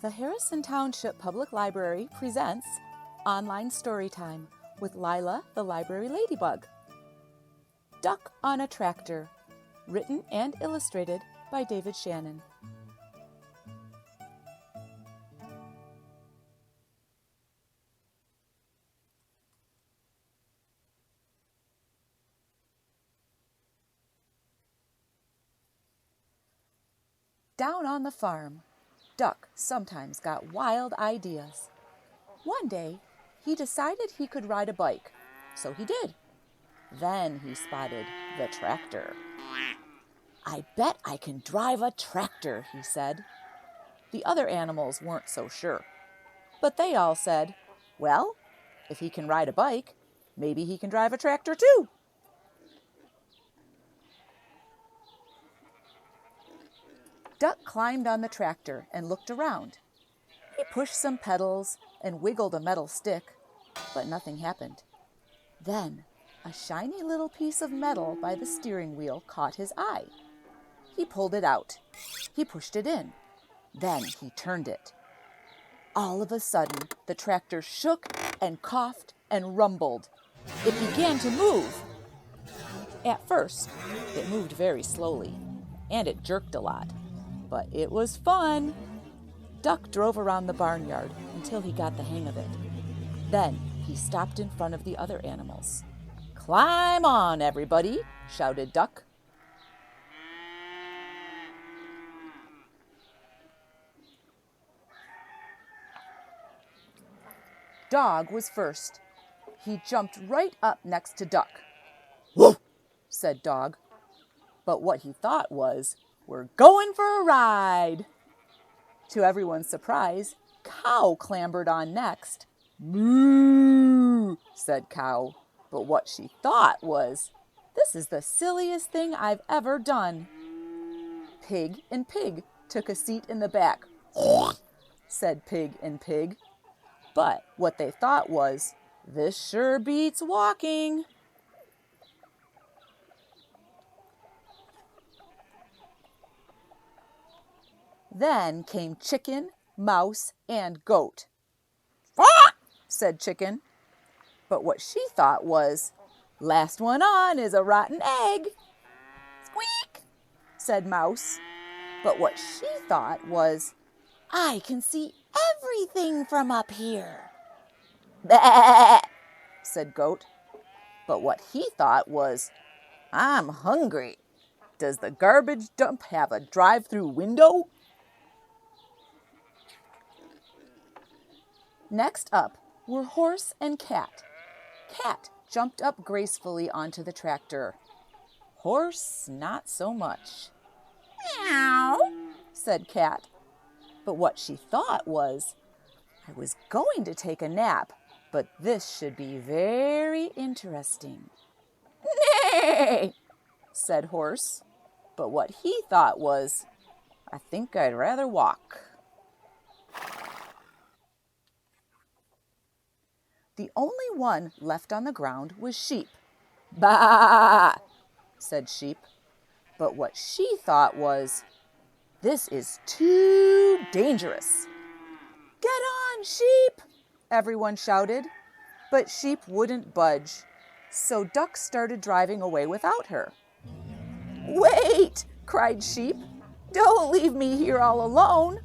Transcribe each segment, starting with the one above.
The Harrison Township Public Library presents Online Storytime with Lila the Library Ladybug. Duck on a Tractor, written and illustrated by David Shannon. Down on the farm, Duck sometimes got wild ideas. One day, he decided he could ride a bike, so he did. Then he spotted the tractor. "I bet I can drive a tractor," he said. The other animals weren't so sure, but they all said, "Well, if he can ride a bike, maybe he can drive a tractor too." Duck climbed on the tractor and looked around. He pushed some pedals and wiggled a metal stick, but nothing happened. Then, a shiny little piece of metal by the steering wheel caught his eye. He pulled it out. He pushed it in. Then he turned it. All of a sudden, the tractor shook and coughed and rumbled. It began to move. At first, it moved very slowly, and it jerked a lot. But it was fun. Duck drove around the barnyard until he got the hang of it. Then he stopped in front of the other animals. "Climb on, everybody," shouted Duck. Dog was first. He jumped right up next to Duck. "Woof," said Dog. But what he thought was, "We're going for a ride." To everyone's surprise, Cow clambered on next. "Moo," said Cow. But what she thought was, "This is the silliest thing I've ever done." Pig and Pig took a seat in the back. Said Pig and Pig. But what they thought was, "This sure beats walking." Then came Chicken, Mouse, and Goat. "Ah!" said Chicken. But what she thought was, "Last one on is a rotten egg." "Squeak!" said Mouse. But what she thought was, "I can see everything from up here." "Bah!" said Goat. But what he thought was, "I'm hungry. Does the garbage dump have a drive-through window?" Next up were Horse and Cat. Cat jumped up gracefully onto the tractor. Horse, not so much. "Meow," said Cat. But what she thought was, "I was going to take a nap, but this should be very interesting." "Nay," said Horse. But what he thought was, "I think I'd rather walk." The only one left on the ground was Sheep. "Bah!" said Sheep. But what she thought was, "This is too dangerous." "Get on, Sheep!" everyone shouted. But Sheep wouldn't budge, so Duck started driving away without her. "Wait!" cried Sheep. "Don't leave me here all alone."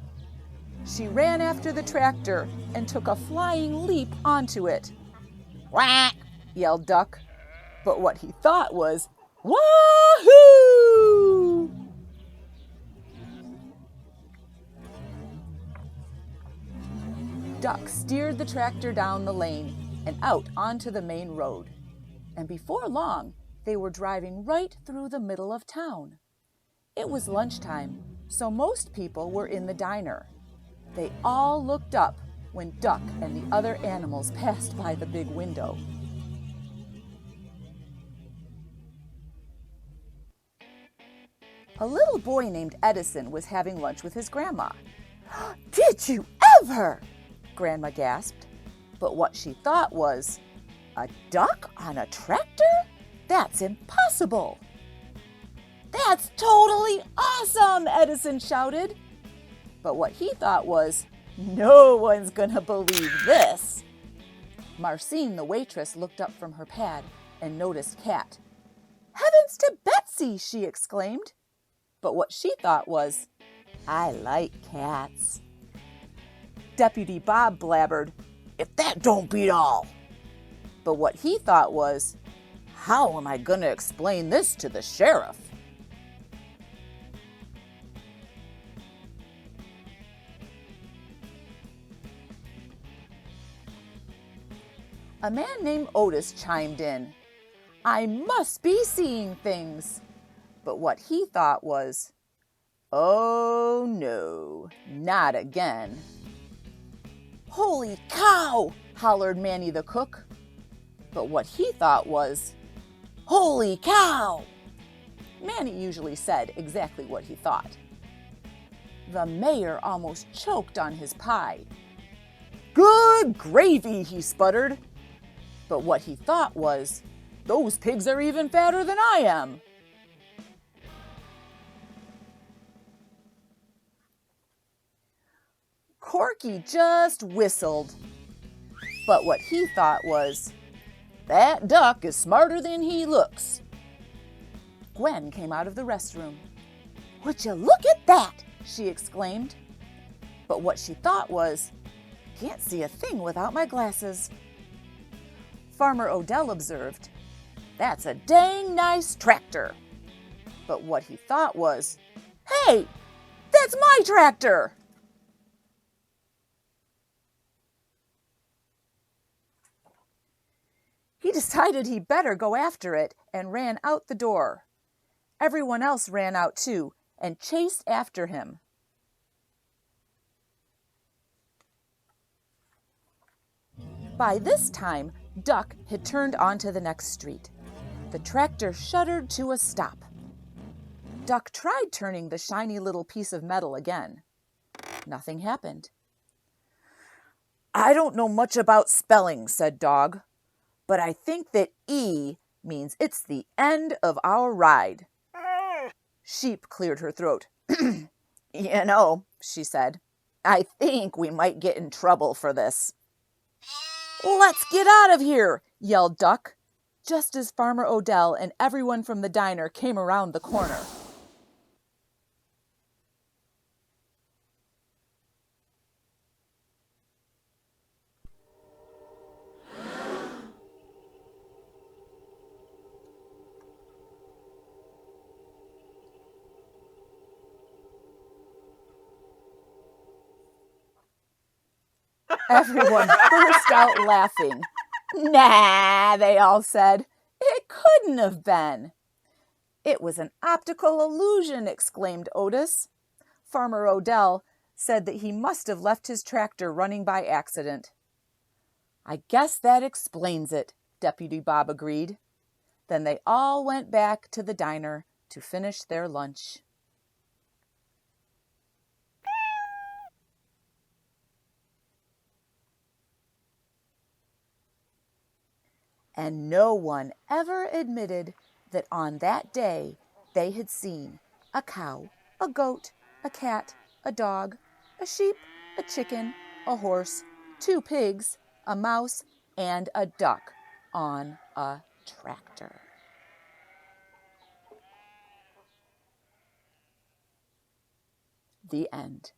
She ran after the tractor and took a flying leap onto it. "Quack!" yelled Duck. But what he thought was, "Wahoo!" Duck steered the tractor down the lane and out onto the main road. And before long, they were driving right through the middle of town. It was lunchtime, so most people were in the diner. They all looked up when Duck and the other animals passed by the big window. A little boy named Edison was having lunch with his grandma. "Did you ever?" Grandma gasped. But what she thought was, "A duck on a tractor? That's impossible." "That's totally awesome!" Edison shouted. But what he thought was, No one's gonna believe this. Marcine, the waitress, looked up from her pad and noticed Cat. Heavens to Betsy, she exclaimed. But what she thought was, I like cats. Deputy Bob blabbered, if that don't beat all. But what he thought was, how am I going to explain this to the sheriff? A man named Otis chimed in. I must be seeing things. But what he thought was, oh no, not again. Holy cow, hollered Manny the cook. But what he thought was, holy cow. Manny usually said exactly what he thought. The mayor almost choked on his pie. Good gravy, he sputtered. But what he thought was, those pigs are even fatter than I am. Corky just whistled. But what he thought was, that duck is smarter than he looks. Gwen came out of the restroom. Would you look at that, she exclaimed. But what she thought was, can't see a thing without my glasses. Farmer Odell observed, that's a dang nice tractor. But what he thought was, hey, that's my tractor. He decided he better go after it and ran out the door. Everyone else ran out too and chased after him. By this time, Duck had turned onto the next street. The tractor shuddered to a stop. Duck tried turning the shiny little piece of metal again. Nothing happened. I don't know much about spelling, said Dog, but I think that E means it's the end of our ride. Sheep cleared her throat. You know, she said, I think we might get in trouble for this. Let's get out of here, yelled Duck, just as Farmer Odell and everyone from the diner came around the corner. Everyone burst out laughing. Nah, they all said. It couldn't have been. It was an optical illusion, exclaimed Otis. Farmer Odell said that he must have left his tractor running by accident. I guess that explains it, Deputy Bob agreed. Then they all went back to the diner to finish their lunch. And no one ever admitted that on that day they had seen a cow, a goat, a cat, a dog, a sheep, a chicken, a horse, 2 pigs, a mouse, and a duck on a tractor. The end.